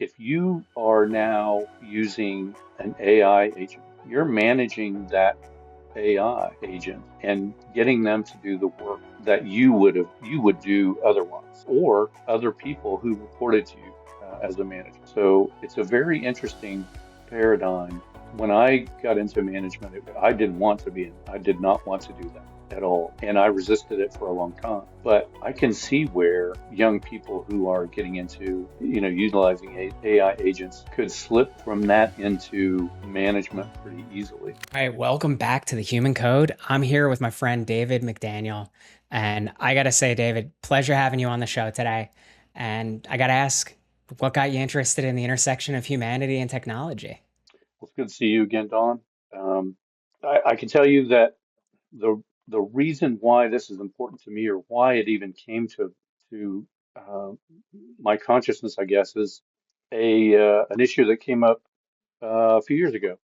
if you are now using an AI agent, you're managing that AI agent and getting them to do the work that you would do otherwise, or other people who reported to you as a manager. So it's a very interesting paradigm. When I got into management, I didn't want to be in. I did not want to do that at all, and I resisted it for a long time. But I can see where young people who are getting into, utilizing AI agents could slip from that into management pretty easily. All right, welcome back to the Human Code. I'm here with my friend David McDaniel. And I got to say, David, pleasure having you on the show today. And I got to ask, what got you interested in the intersection of humanity and technology? Well, it's good to see you again, Don. Um, I can tell you that the the reason why this is important to me, or why it even came to uh, my consciousness, I guess, is a an issue that came up a few years ago.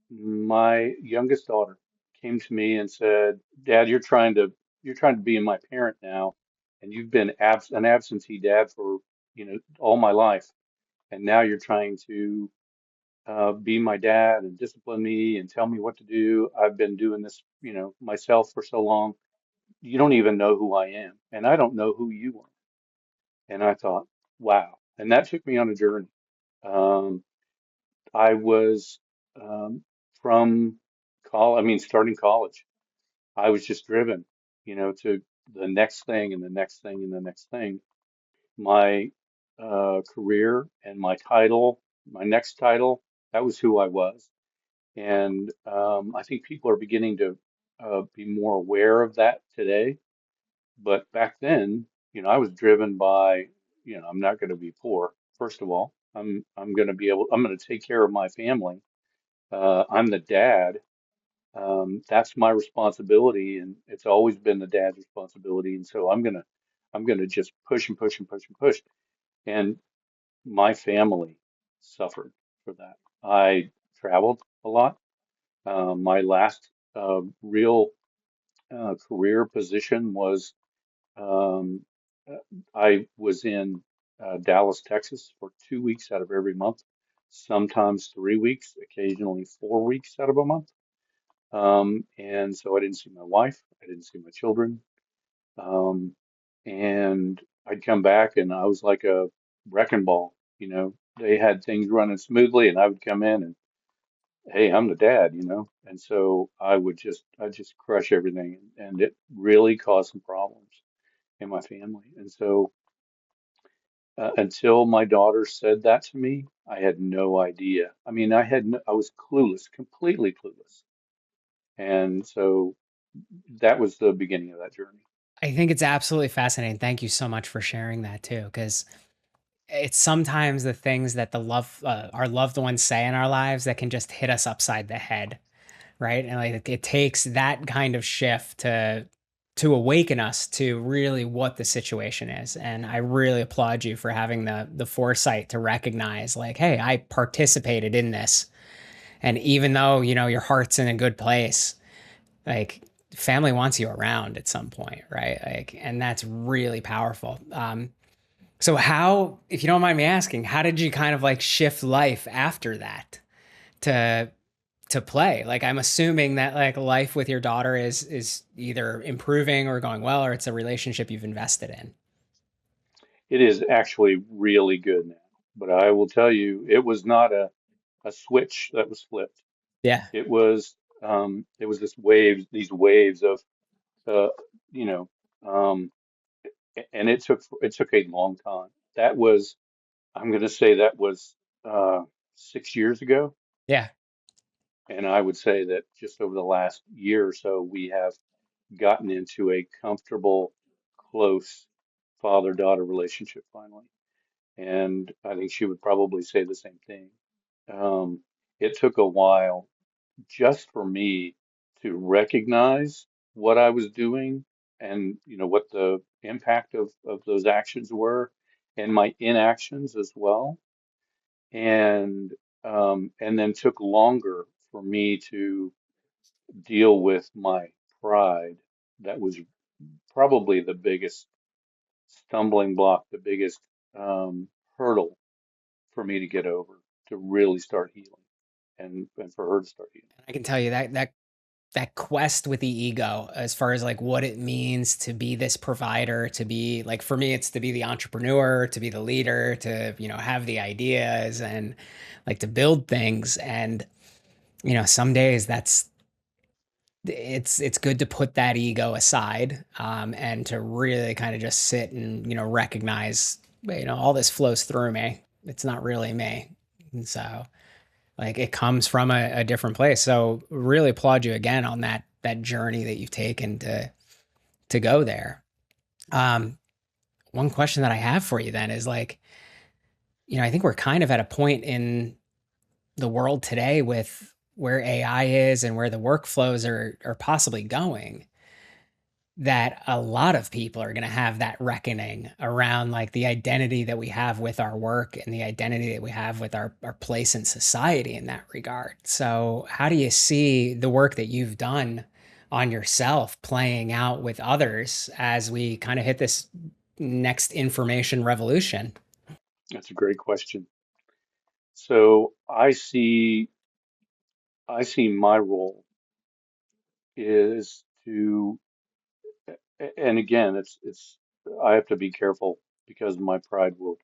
My youngest daughter came to me and said, "Dad, you're trying to be my parent now, and you've been an absentee dad for all my life, and now you're trying to be my dad and discipline me and tell me what to do. I've been doing this, myself for so long. You don't even know who I am, and I don't know who you are." And I thought, wow. And that took me on a journey. Um, I was from college, I mean, starting college, I was just driven, to the next thing and the next thing and the next thing. My career and my next title, that was who I was. And I think people are beginning to be more aware of that today. But back then, I was driven by, I'm not going to be poor. First of all, I'm going to take care of my family. I'm the dad. That's my responsibility, and it's always been the dad's responsibility. And so I'm gonna just push and push and push and push. And my family suffered for that. I traveled a lot. My last real career position was um, uh, I was in Dallas, Texas for 2 weeks out of every month, sometimes 3 weeks, occasionally 4 weeks out of a month. And so I didn't see my wife, I didn't see my children. Um, and I'd come back and I was like a wrecking ball. They had things running smoothly and I would come in and, hey, I'm the dad. And so I just crush everything. And it really caused some problems in my family. And so until my daughter said that to me, I had no idea. I mean, I was clueless, completely clueless. And so that was the beginning of that journey. I think it's absolutely fascinating. Thank you so much for sharing that too, because it's sometimes the things that our loved ones say in our lives that can just hit us upside the head, right? And like it takes that kind of shift to awaken us to really what the situation is. And I really applaud you for having the foresight to recognize like, hey, I participated in this. And even though, your heart's in a good place, like family wants you around at some point, right? Like, and that's really powerful. So how, if you don't mind me asking, how did you kind of like shift life after that to play? Like I'm assuming that like life with your daughter is either improving or going well, or it's a relationship you've invested in. It is actually really good now, but I will tell you, it was not a switch that was flipped. Yeah. It was these waves of, uh, you know, um, and it took a long time. That was, I'm going to say that was 6 years ago, Yeah. and I would say that just over the last year or so, we have gotten into a comfortable, close father-daughter relationship finally. And I think she would probably say the same thing. Um, it took a while just for me to recognize what I was doing and what the impact of those actions were and my inactions as well. And then took longer for me to deal with my pride. That was probably the biggest stumbling block, the biggest hurdle for me to get over, to really start healing, and for her to start healing. I can tell you that quest with the ego as far as like what it means to be this provider, to be like, for me it's to be the entrepreneur, to be the leader, to have the ideas and like to build things. And some days it's good to put that ego aside, and to really kind of just sit and recognize, all this flows through me, it's not really me. And so like it comes from a different place. So really applaud you again on that journey that you've taken to go there. Um, One question that I have for you then is like, I think we're kind of at a point in the world today with where AI is and where the workflows are possibly going, that a lot of people are going to have that reckoning around like the identity that we have with our work and the identity that we have with our place in society in that regard. So, how do you see the work that you've done on yourself playing out with others as we kind of hit this next information revolution? That's a great question. So I see my role is to, and again, it's I have to be careful because my pride will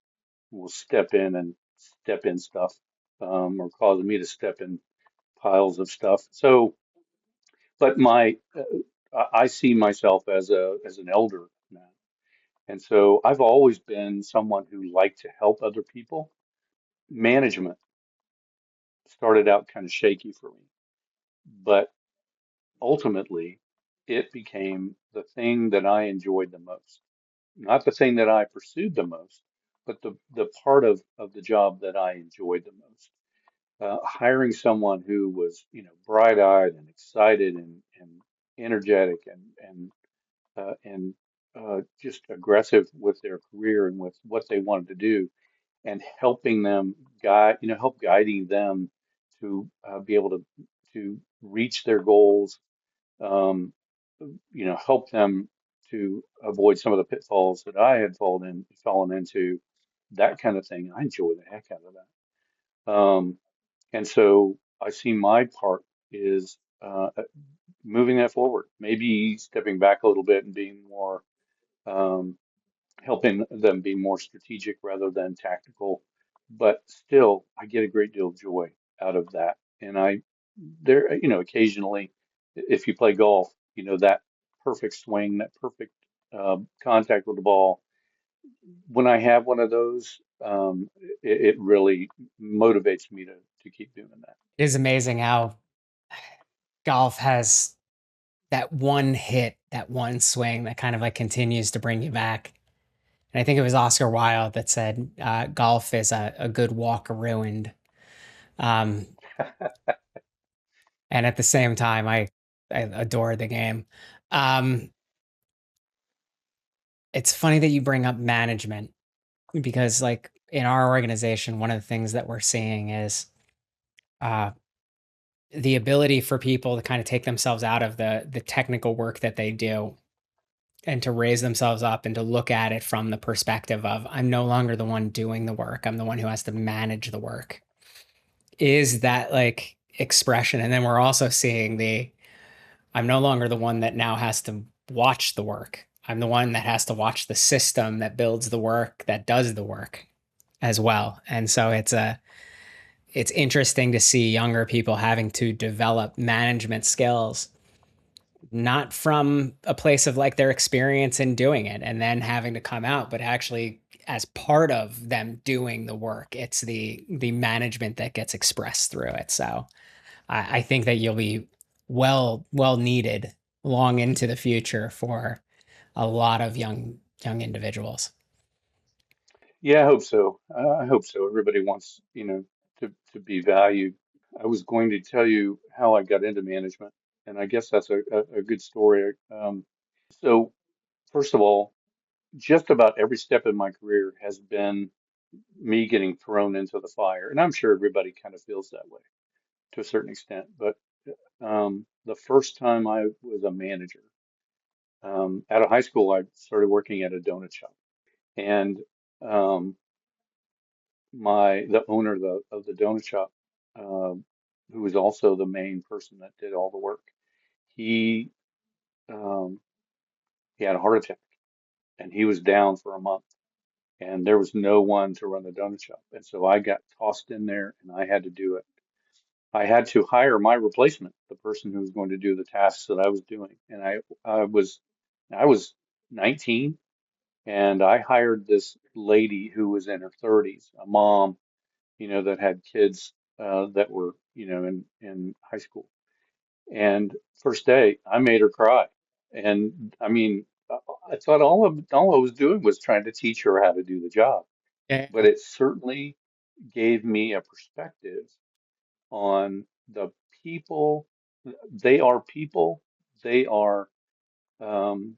step in and step in stuff, or cause me to step in piles of stuff. So, but I see myself as an elder now, and so I've always been someone who liked to help other people. Management started out kind of shaky for me, but ultimately it became the thing that I enjoyed the most. Not the thing that I pursued the most, but the part of the job that I enjoyed the most. Hiring someone who was, bright-eyed and excited and energetic and just aggressive with their career and with what they wanted to do, and helping them help guiding them to be able to reach their goals, help them to avoid some of the pitfalls that I had fallen into, that kind of thing. I enjoy the heck out of that. And so I see my part is moving that forward, maybe stepping back a little bit and being more, um, helping them be more strategic rather than tactical. But still, I get a great deal of joy out of that. And occasionally, if you play golf, that perfect swing, that perfect contact with the ball. When I have one of those, it really motivates me to keep doing that. It is amazing how golf has that one hit, that one swing that kind of like continues to bring you back. And I think it was Oscar Wilde that said, golf is a good walk ruined. Um, and at the same time, I adore the game. Um, it's funny that you bring up management because, like, in our organization, one of the things that we're seeing is uh, the ability for people to kind of take themselves out of the technical work that they do and to raise themselves up and to look at it from the perspective of, I'm no longer the one doing the work, I'm the one who has to manage the work, is that like expression. And then we're also seeing I'm no longer the one that now has to watch the work, I'm the one that has to watch the system that builds the work, that does the work as well. And so it's interesting to see younger people having to develop management skills, not from a place of like their experience in doing it and then having to come out, but actually as part of them doing the work. It's the management that gets expressed through it. So I think that you'll be well needed long into the future for a lot of young individuals. Yeah, I hope so. I hope so. Everybody wants, to be valued. I was going to tell you how I got into management, and I guess that's a good story. So, first of all, just about every step in my career has been me getting thrown into the fire, and I'm sure everybody kind of feels that way to a certain extent. But the first time I was a manager, out of high school, I started working at a donut shop, and um, the owner of the donut shop, um, who was also the main person that did all the work, he um, he had a heart attack and he was down for a month and there was no one to run the donut shop. And so I got tossed in there and I had to do it. I had to hire my replacement, the person who was going to do the tasks that I was doing. And I was 19 and I hired this lady who was in her 30s, a mom, that had kids that were, in high school. And first day, I made her cry. And I mean, I thought all I was doing was trying to teach her how to do the job. But Yeah. it certainly gave me a perspective on the people. They are people. They are, um,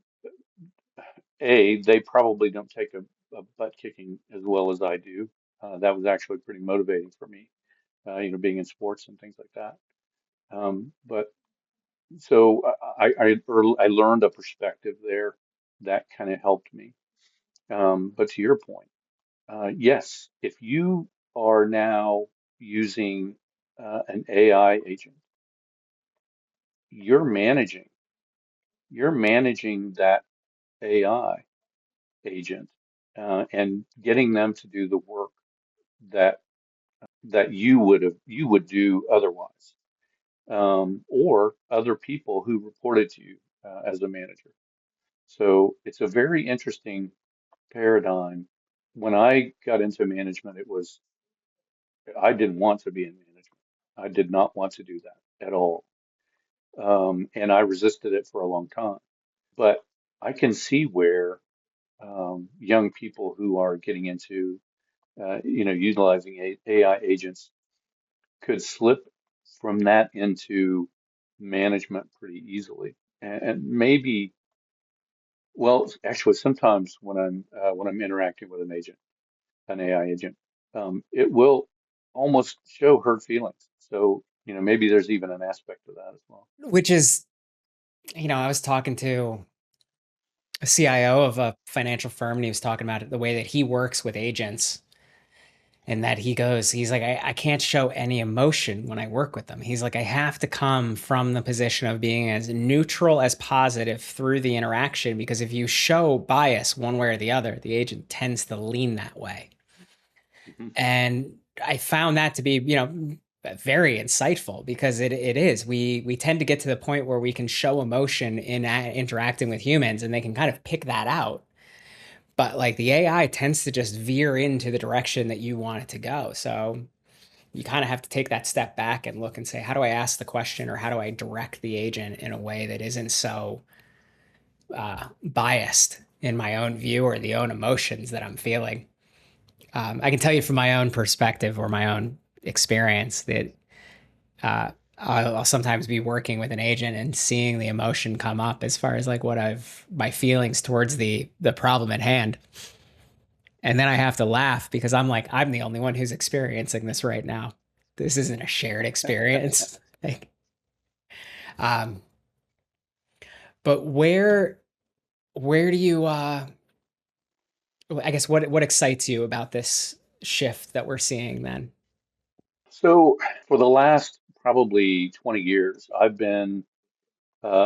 they probably don't take a butt kicking as well as I do. That was actually pretty motivating for me, being in sports and things like that. But so I learned a perspective there that kind of helped me. But to your point, yes, if you are now using an AI agent, you're managing you're managing that AI agent and getting them to do the work that you would do otherwise, or other people who reported to you as a manager. So it's a very interesting paradigm. When I got into management, I didn't want to be in management. I did not want to do that at all. And I resisted it for a long time. But I can see where young people who are getting into, utilizing AI agents could slip from that into management pretty easily. And maybe, well, actually, sometimes when I'm interacting with an AI agent, it will almost show hurt feelings. So, maybe there's even an aspect of that as well. Which is, I was talking to a CIO of a financial firm and he was talking about the way that he works with agents and that he's like, I can't show any emotion when I work with them. He's like, I have to come from the position of being as neutral as positive through the interaction because if you show bias one way or the other, the agent tends to lean that way. Hmm. And I found that to be, very insightful because it is. We tend to get to the point where we can show emotion in interacting with humans and they can kind of pick that out. But like the AI tends to just veer into the direction that you want it to go. So you kind of have to take that step back and look and say, how do I ask the question or how do I direct the agent in a way that isn't so biased in my own view or the own emotions that I'm feeling? I can tell you from my own perspective or my own experience that I'll sometimes be working with an agent and seeing the emotion come up as far as like my feelings towards the problem at hand. And then I have to laugh because I'm like, I'm the only one who's experiencing this right now. This isn't a shared experience. Like, um, but where do you I guess what excites you about this shift that we're seeing then? So for the last probably 20 years, I've been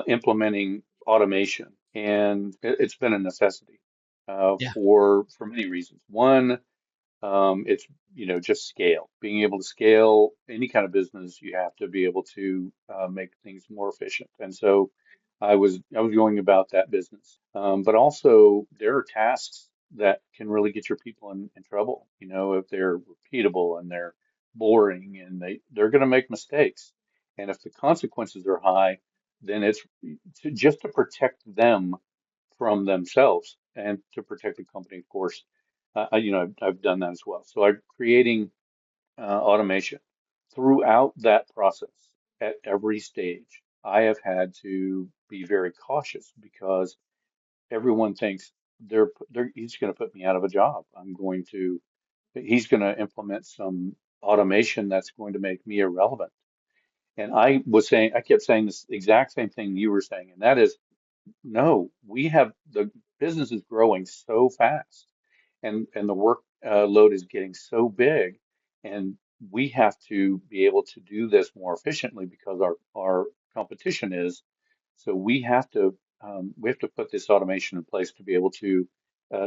implementing automation, and it's been a necessity Yeah. for many reasons. One, it's just scale. Being able to scale any kind of business, you have to be able to make things more efficient. And so I was going about that business, but also there are tasks that can really get your people in trouble. If they're repeatable and they're boring and they're going to make mistakes, and if the consequences are high, then it's just to protect them from themselves and to protect the company, of course. I've done that as well. So I'm creating automation throughout that process at every stage. I have had to be very cautious because everyone thinks he's going to put me out of a job. He's going to implement some automation that's going to make me irrelevant. And I kept saying this exact same thing you were saying, and that is, no, the business is growing so fast and the work load is getting so big, and we have to be able to do this more efficiently because our competition is. So we have to put this automation in place to be able to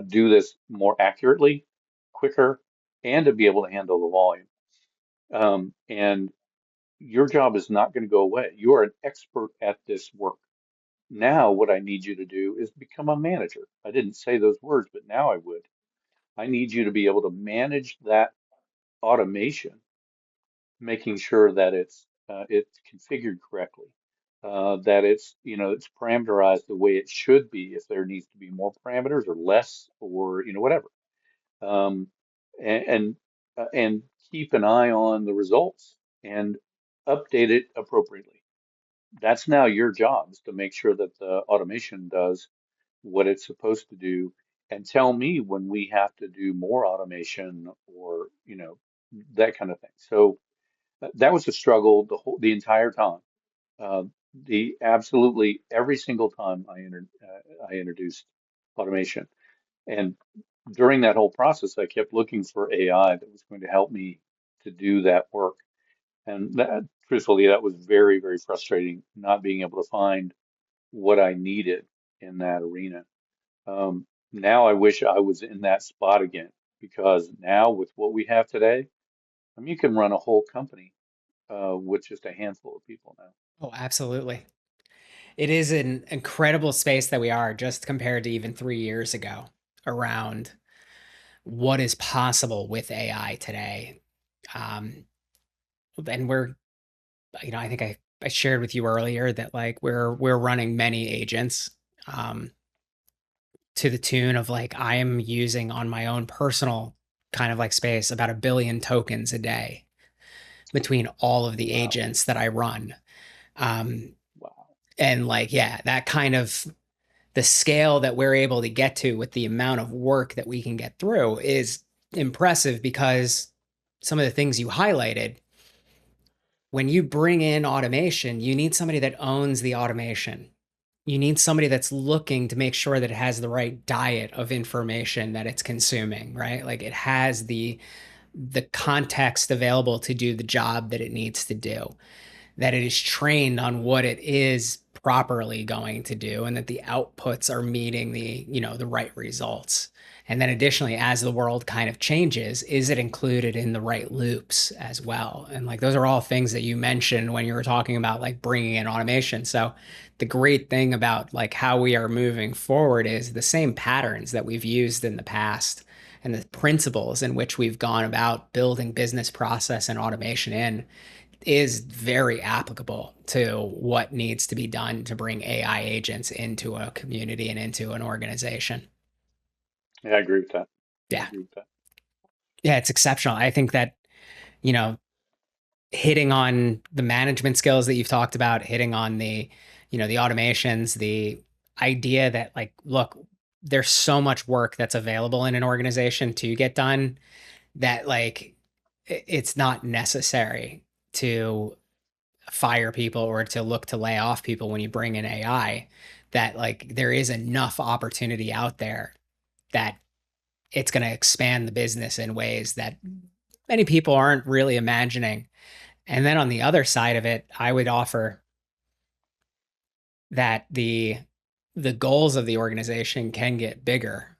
do this more accurately, quicker, and to be able to handle the volume. And your job is not going to go away. You are an expert at this work. Now, what I need you to do is become a manager. I didn't say those words, but now I would. I need you to be able to manage that automation, making sure that it's configured correctly, that it's parameterized the way it should be. If there needs to be more parameters or less, or whatever, um, and keep an eye on the results and update it appropriately. That's now your job, is to make sure that the automation does what it's supposed to do, and tell me when we have to do more automation, or that kind of thing. So that was a struggle the entire time. The absolutely every single time I introduced automation, and during that whole process, I kept looking for AI that was going to help me to do that work. And truthfully, that was very, very frustrating, not being able to find what I needed in that arena. Now I wish I was in that spot again, because now with what we have today, I mean, you can run a whole company with just a handful of people now. Oh, absolutely. It is an incredible space that we are just compared to even 3 years ago around what is possible with AI today. Um, and I think I shared with you earlier that like we're running many agents um, to the tune of like I am using on my own personal kind of like space about 1 billion tokens a day between all of the Wow, agents that I run. Um, wow, and like, yeah, that kind of the scale that we're able to get to with the amount of work that we can get through is impressive because some of the things you highlighted, when you bring in automation, you need somebody that owns the automation. You need somebody that's looking to make sure that it has the right diet of information that it's consuming, right? Like it has the context available to do the job that it needs to do, that it is trained on what it is properly going to do, and that the outputs are meeting the right results. And then additionally, as the world kind of changes, is it included in the right loops as well? And like those are all things that you mentioned when you were talking about like bringing in automation. So the great thing about like how we are moving forward is the same patterns that we've used in the past and the principles in which we've gone about building business process and automation in is very applicable to what needs to be done to bring AI agents into a community and into an organization. yeah, I agree with that. I Yeah. agree with that. Yeah, it's exceptional. I think that, you know, hitting on the management skills that you've talked about, hitting on the automations, the idea that like, look, there's so much work that's available in an organization to get done that like it's not necessary to fire people or to look to lay off people when you bring in AI, that like there is enough opportunity out there that it's going to expand the business in ways that many people aren't really imagining. And then on the other side of it, I would offer that the goals of the organization can get bigger.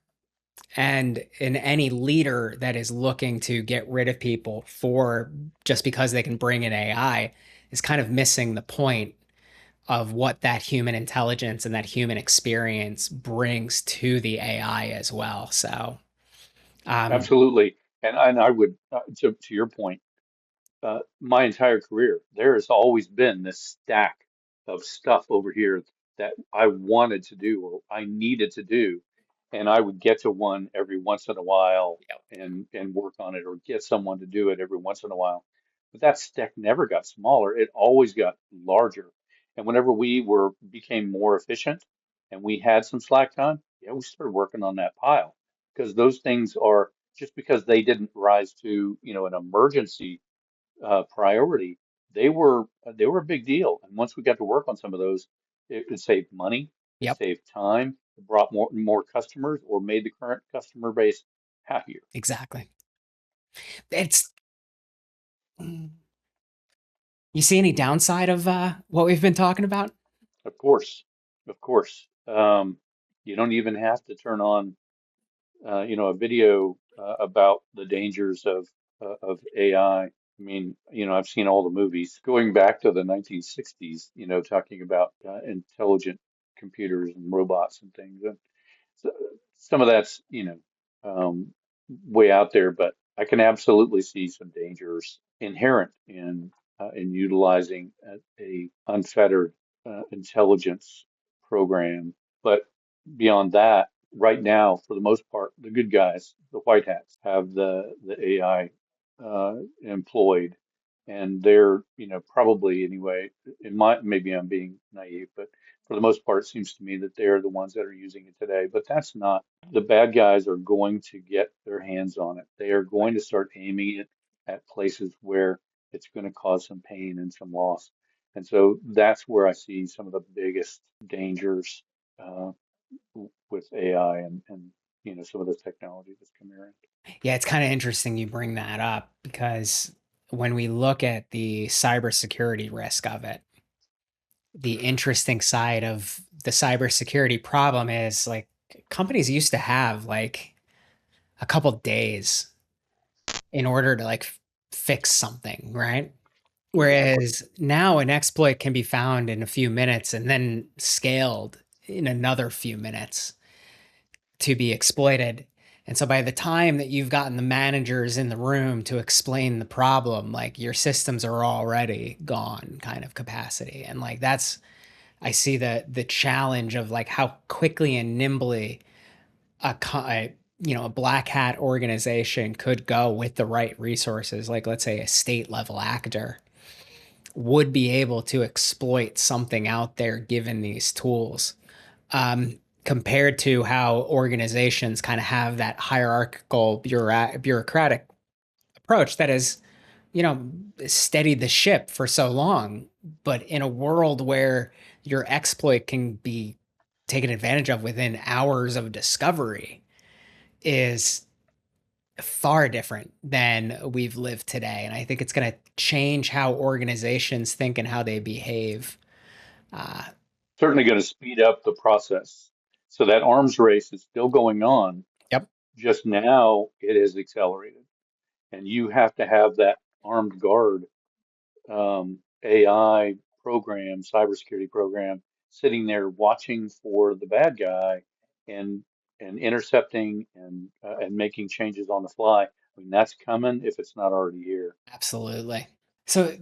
And in any leader that is looking to get rid of people for just because they can bring in AI is kind of missing the point of what that human intelligence and that human experience brings to the AI as well. So, um, Absolutely. And I would, to your point, my entire career, there has always been this stack of stuff over here that I wanted to do or I needed to do. And I would get to one every once in a while and work on it, or get someone to do it every once in a while. But that stack never got smaller. It always got larger. And whenever we became more efficient and we had some slack time, yeah, we started working on that pile, because those things are, just because they didn't rise to, an emergency priority, they were a big deal. And once we got to work on some of those, it saved money, it yep. saved time, it brought more customers, or made the current customer base happier. Exactly. It's mm, you see any downside of what we've been talking about? Of course, of course. You don't even have to turn on, a video about the dangers of AI. I mean, I've seen all the movies going back to the 1960s, talking about intelligent computers and robots and things. And so, some of that's, way out there, but I can absolutely see some dangers inherent in utilizing a unfettered intelligence program. But beyond that, right now, for the most part, the good guys, the white hats, have the AI employed, and they're, probably anyway. Maybe I'm being naive, but for the most part, it seems to me that they're the ones that are using it today. But that's not, the bad guys are going to get their hands on it. They are going to start aiming it at places where it's going to cause some pain and some loss. And so that's where I see some of the biggest dangers uh, with AI and some of the technology that's coming around. Yeah, it's kind of interesting you bring that up because when we look at the cybersecurity risk of it, the interesting side of the cybersecurity problem is like companies used to have like a couple days in order to like fix something, right? Exactly. Whereas now an exploit can be found in a few minutes and then scaled in another few minutes to be exploited. And so by the time that you've gotten the managers in the room to explain the problem, like your systems are already gone kind of capacity. And like that's I see the challenge of like how quickly and nimbly a black hat organization could go with the right resources, like let's say a state level actor would be able to exploit something out there given these tools, compared to how organizations kind of have that hierarchical bureaucratic approach that has, you know, steadied the ship for so long. But in a world where your exploit can be taken advantage of within hours of discovery is far different than we've lived today. And I think it's going to change how organizations think and how they behave. Uh, Certainly going to speed up the process. So that arms race is still going on. yep, Just now it is accelerated, and you have to have that armed guard AI program, cybersecurity program, sitting there watching for the bad guy and intercepting and making changes on the fly. I mean, that's coming if it's not already here. absolutely. So,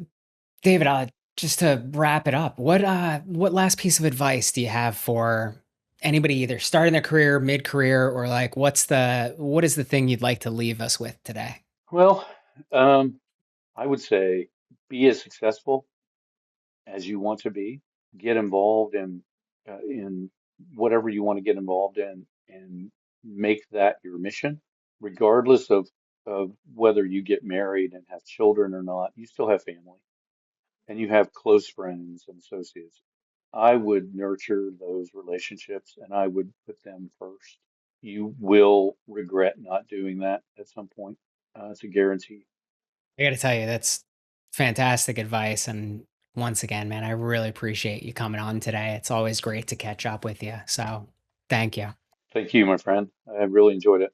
David, just to wrap it up, what last piece of advice do you have for anybody either starting their career, mid career, or like what is the thing you'd like to leave us with today? Well, I would say be as successful as you want to be. Get involved in whatever you want to get involved in, and make that your mission, regardless of whether you get married and have children or not. You still have family and you have close friends and associates. I would nurture those relationships and I would put them first. You will regret not doing that at some point. It's a guarantee. I got to tell you, that's fantastic advice. And once again, man, I really appreciate you coming on today. It's always great to catch up with you. So thank you. Thank you, my friend. I really enjoyed it.